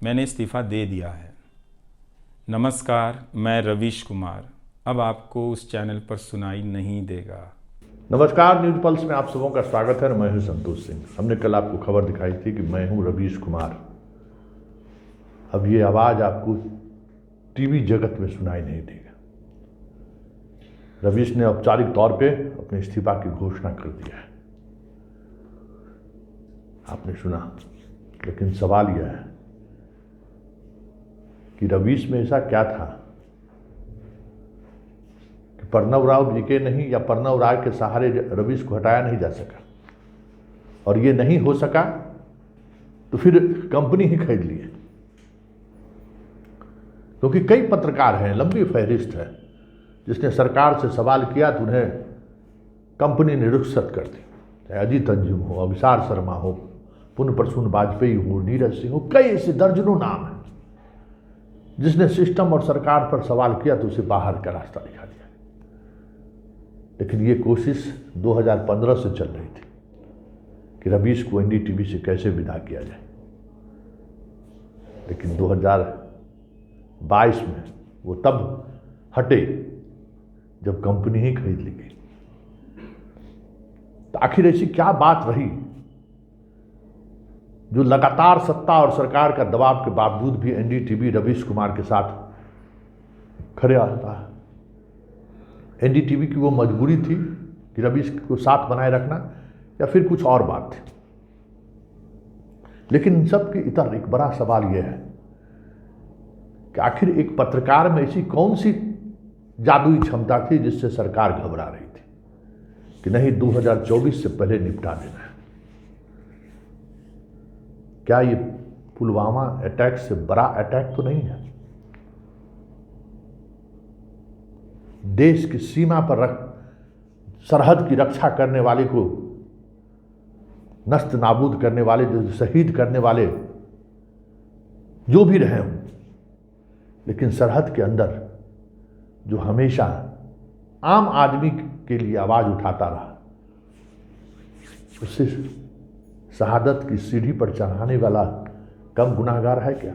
मैंने इस्तीफ़ा दे दिया है। नमस्कार, मैं रवीश कुमार अब आपको उस चैनल पर सुनाई नहीं देगा। नमस्कार, न्यूज पल्स में आप सबों का स्वागत है। मैं हूं संतोष सिंह। हमने कल आपको खबर दिखाई थी कि मैं हूं रवीश कुमार। अब ये आवाज़ आपको टीवी जगत में सुनाई नहीं देगा। रवीश ने औपचारिक तौर पे अपने इस्तीफा की घोषणा कर दिया है। आपने सुना, लेकिन सवाल यह है कि रवीश में ऐसा क्या था कि प्रणव राव जी के नहीं या प्रणव राव के सहारे रवीश को हटाया नहीं जा सका, और ये नहीं हो सका तो फिर कंपनी ही खरीद ली है। क्योंकि कई पत्रकार हैं, लंबी फहरिस्त है, जिसने सरकार से सवाल किया तो उन्हें कंपनी ने रुखसत कर दी। चाहे अजीत अंजुम हो, अभिसार शर्मा हो, पुण्य प्रसून वाजपेयी हो, नीरज सिंह हो, कई ऐसे दर्जनों नाम हैं जिसने सिस्टम और सरकार पर सवाल किया तो उसे बाहर का रास्ता दिखा दिया। लेकिन ये कोशिश 2015 से चल रही थी कि रवीश को एनडीटीवी से कैसे विदा किया जाए। लेकिन 2022 में वो तब हटे जब कंपनी ही खरीद ली गई। तो आखिर ऐसी क्या बात रही जो लगातार सत्ता और सरकार का दबाव के बावजूद भी एनडीटीवी रवीश कुमार के साथ खड़े रहता है। एनडीटीवी की वो मजबूरी थी कि रवीश को साथ बनाए रखना, या फिर कुछ और बात थी। लेकिन इन सब के इतर एक बड़ा सवाल यह है कि आखिर एक पत्रकार में ऐसी कौन सी जादुई क्षमता थी जिससे सरकार घबरा रही थी कि नहीं, 2024 से पहले निपटा देना है। क्या ये पुलवामा अटैक से बड़ा अटैक तो नहीं है? देश की सीमा पर सरहद की रक्षा करने वाले को नष्ट नाबूद करने वाले, जो शहीद करने वाले जो भी रहे हों, लेकिन सरहद के अंदर जो हमेशा आम आदमी के लिए आवाज उठाता रहा, उससे शहादत की सीढ़ी पर चढ़ाने वाला कम गुनाहगार है क्या?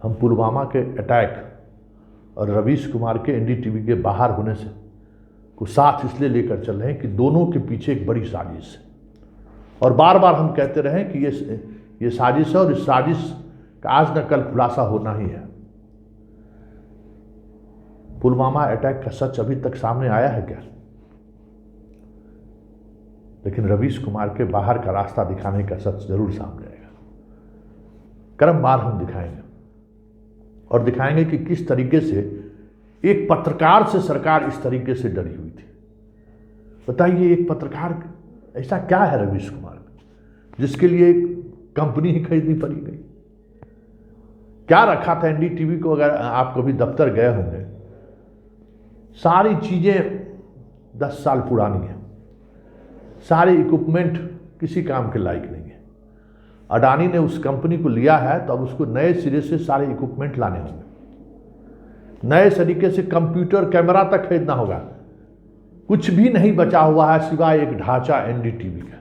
हम पुलवामा के अटैक और रवीश कुमार के एनडीटीवी के बाहर होने से को साथ इसलिए लेकर चल रहे हैं कि दोनों के पीछे एक बड़ी साजिश है। और बार बार हम कहते रहे कि ये साजिश है, और इस साजिश का आज न कल खुलासा होना ही है। पुलवामा अटैक का सच अभी तक सामने आया है क्या? लेकिन रवीश कुमार के बाहर का रास्ता दिखाने का सच जरूर सामने आएगा। क्रमवार हम दिखाएंगे, और दिखाएंगे कि किस तरीके से एक पत्रकार से सरकार इस तरीके से डरी हुई थी। बताइए, एक पत्रकार ऐसा क्या है रवीश कुमार में जिसके लिए कंपनी ही खरीदनी पड़ी गई? क्या रखा था एनडीटीवी को? अगर आप कभी दफ्तर गए होंगे, सारी चीजें 10 साल पुरानी हैं, सारे इक्विपमेंट किसी काम के लायक नहीं है। अडानी ने उस कंपनी को लिया है तो अब उसको नए सिरे से सारे इक्विपमेंट लाने होंगे, नए तरीके से कंप्यूटर, कैमरा तक खरीदना होगा। कुछ भी नहीं बचा हुआ है सिवाय एक ढांचा एनडीटीवी का।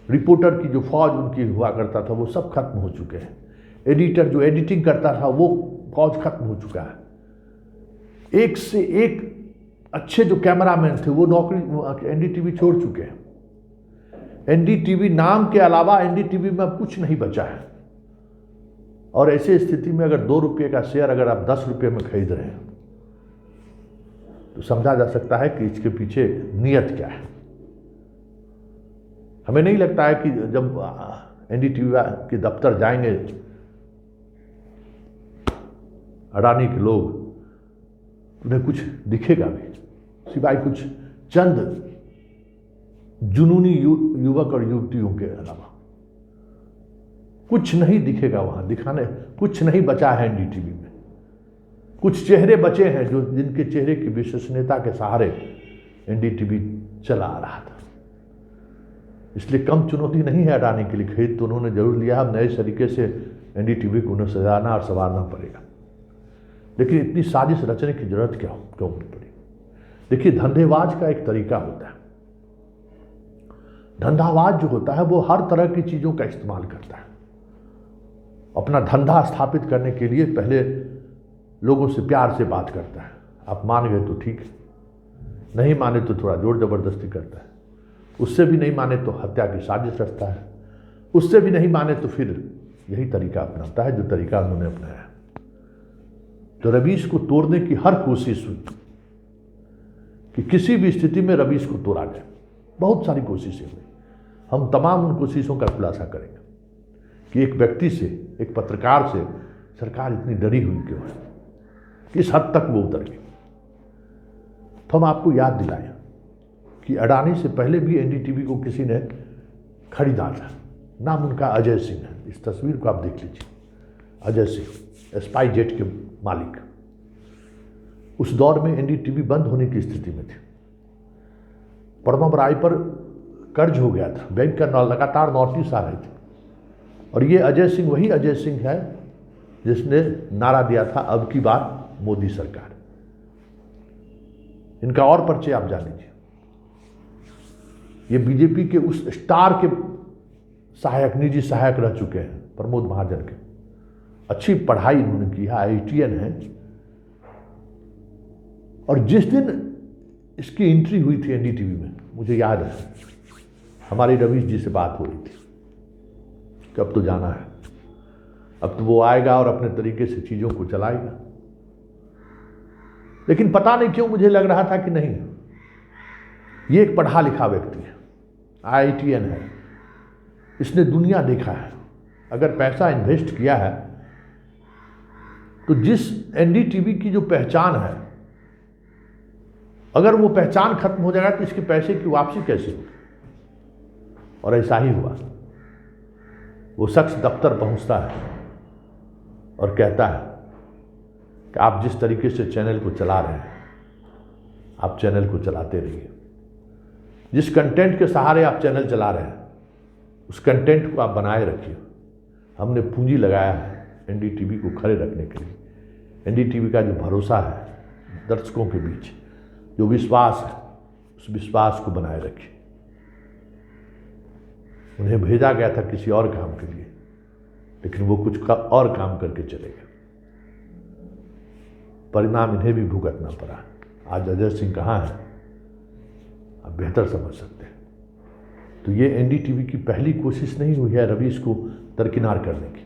रिपोर्टर की जो फौज उनकी हुआ करता था वो सब खत्म हो चुके हैं। एडिटर जो एडिटिंग करता था वो फौज खत्म हो चुका है। एक से एक अच्छे जो कैमरामैन थे वो नौकरी एनडीटीवी छोड़ चुके हैं। एनडीटीवी नाम के अलावा एनडीटीवी में अब कुछ नहीं बचा है। और ऐसे स्थिति में अगर 2 रुपये का शेयर अगर आप 10 रुपये में खरीद रहे हैं तो समझा जा सकता है कि इसके पीछे नियत क्या है। हमें नहीं लगता है कि जब एनडीटीवी के दफ्तर जाएंगे अडानी के लोग, उन्हें कुछ दिखेगा भी सिवाय कुछ चंद जुनूनी युवक और युवतियों के अलावा कुछ नहीं दिखेगा। वहां दिखाने कुछ नहीं बचा है एनडीटीवी में। कुछ चेहरे बचे हैं जो जिनके चेहरे की विश्वसनीयता के सहारे एनडीटीवी चला आ रहा था। इसलिए कम चुनौती नहीं है अडानी के लिए। खरीद तो उन्होंने जरूर लिया, अब नए तरीके से एनडीटीवी को उन्हें सजाना और संवारना पड़ेगा। लेकिन इतनी साजिश रचने की जरूरत क्यों पड़ी? देखिए, धंधेबाज का एक तरीका होता है। धंधाबाज जो होता है वो हर तरह की चीज़ों का इस्तेमाल करता है। अपना धंधा स्थापित करने के लिए पहले लोगों से प्यार से बात करता है। आप मान गए तो ठीक है, नहीं माने तो थोड़ा जोर ज़बरदस्ती करता है, उससे भी नहीं माने तो हत्या की साजिश रचता है, उससे भी नहीं माने तो फिर यही तरीका अपनाता है जो तरीका उन्होंने अपनाया। तो रवीश को तोड़ने की हर कोशिश हुई कि किसी भी स्थिति में रवीश को तोड़ा जाए। बहुत सारी कोशिशें हुई। हम तमाम उन कोशिशों का खुलासा करेंगे कि एक व्यक्ति से, एक पत्रकार से सरकार इतनी डरी हुई क्यों है, किस हद तक वो उतर गई। तो हम आपको याद दिलाएं कि अडानी से पहले भी एनडीटीवी को किसी ने खरीदा था। नाम उनका अजय सिंह है। इस तस्वीर को आप देख लीजिए। अजय सिंह स्पाई जेट के मालिक। उस दौर में एनडीटीवी बंद होने की स्थिति में थे। प्रणब राय पर कर्ज हो गया था, बैंक का लगातार नोटिस आ रहे थे। और ये अजय सिंह वही अजय सिंह है जिसने नारा दिया था अब की बार मोदी सरकार। इनका और परिचय आप जान लीजिए। ये बीजेपी के उस स्टार के सहायक, निजी सहायक रह चुके हैं, प्रमोद महाजन के। अच्छी पढ़ाई इन्होंने की है, IITN है। और जिस दिन इसकी एंट्री हुई थी एनडीटीवी में, मुझे याद है हमारी रवीश जी से बात हो रही थी कि अब तो जाना है, अब तो वो आएगा और अपने तरीके से चीज़ों को चलाएगा। लेकिन पता नहीं क्यों मुझे लग रहा था कि नहीं, ये एक पढ़ा लिखा व्यक्ति है, IITN है, इसने दुनिया देखा है। अगर पैसा इन्वेस्ट किया है तो जिस एनडीटीवी की जो पहचान है, अगर वो पहचान खत्म हो जाएगा तो इसके पैसे की वापसी कैसे होगी। और ऐसा ही हुआ। वो शख्स दफ्तर पहुंचता है और कहता है कि आप जिस तरीके से चैनल को चला रहे हैं, आप चैनल को चलाते रहिए। जिस कंटेंट के सहारे आप चैनल चला रहे हैं, उस कंटेंट को आप बनाए रखिए। हमने पूंजी लगाया है एनडीटीवी को खड़े रखने के लिए। एनडीटीवी का जो भरोसा है दर्शकों के बीच, जो विश्वास है, उस विश्वास को बनाए रखिए। उन्हें भेजा गया था किसी और काम के लिए, लेकिन वो कुछ और काम करके चले गए। परिणाम इन्हें भी भुगतना पड़ा। आज अजय सिंह कहाँ है, आप बेहतर समझ सकते हैं। तो ये एनडीटीवी की पहली कोशिश नहीं हुई है रवीश को दरकिनार करने की।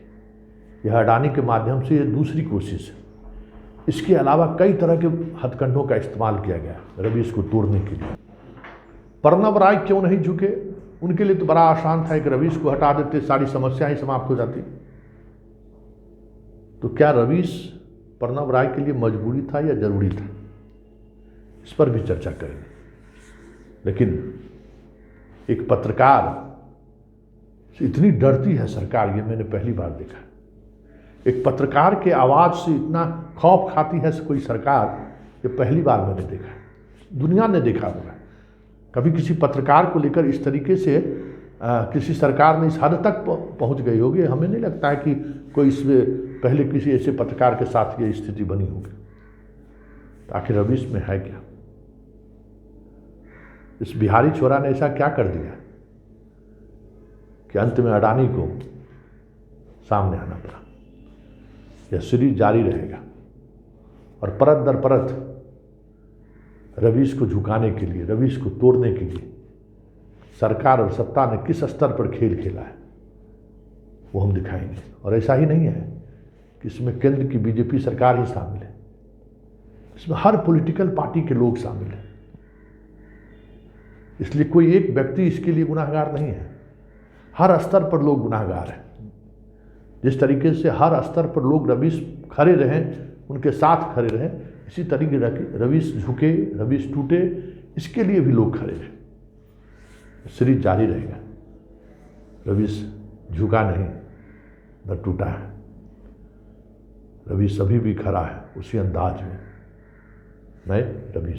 यह अडानी के माध्यम से ये दूसरी कोशिश है। इसके अलावा कई तरह के हथकंडों का इस्तेमाल किया गया रवीश को तोड़ने के लिए। प्रणब राय क्यों नहीं झुके? उनके लिए तो बड़ा आसान था, एक रवीश को हटा देते, सारी समस्या ही समाप्त हो जाती। तो क्या रवीश प्रणब राय के लिए मजबूरी था या जरूरी था? इस पर भी चर्चा करेंगे। लेकिन एक पत्रकार से इतनी डरती है सरकार, ये मैंने पहली बार देखा। एक पत्रकार के आवाज़ से इतना खौफ खाती है कोई सरकार, ये पहली बार मैंने देखा। दुनिया ने देखा होगा। कभी किसी पत्रकार को लेकर इस तरीके से किसी सरकार ने इस हद तक पहुंच गई होगी, हमें नहीं लगता है कि कोई इसमें पहले किसी ऐसे पत्रकार के साथ ये स्थिति बनी होगी। तो आखिर रवीश में है क्या? इस बिहारी छोरा ने ऐसा क्या कर दिया कि अंत में अडानी को सामने आना पड़ा? यह सीरीज जारी रहेगा और परत दर परत रवीश को झुकाने के लिए, रवीश को तोड़ने के लिए सरकार और सत्ता ने किस स्तर पर खेल खेला है वो हम दिखाएंगे। और ऐसा ही नहीं है कि इसमें केंद्र की बीजेपी सरकार ही शामिल है, इसमें हर पॉलिटिकल पार्टी के लोग शामिल हैं। इसलिए कोई एक व्यक्ति इसके लिए गुनाहगार नहीं है, हर स्तर पर लोग गुनाहगार हैं। जिस तरीके से हर स्तर पर लोग रवीश खड़े रहें, उनके साथ खड़े रहें, इसी तरीके रवीश झुके, रवीश टूटे, इसके लिए भी लोग खड़े रहें। सीरीज जारी रहेगा। रवीश झुका नहीं, न टूटा है। रवीश अभी भी खड़ा है उसी अंदाज में। मैं रवीश।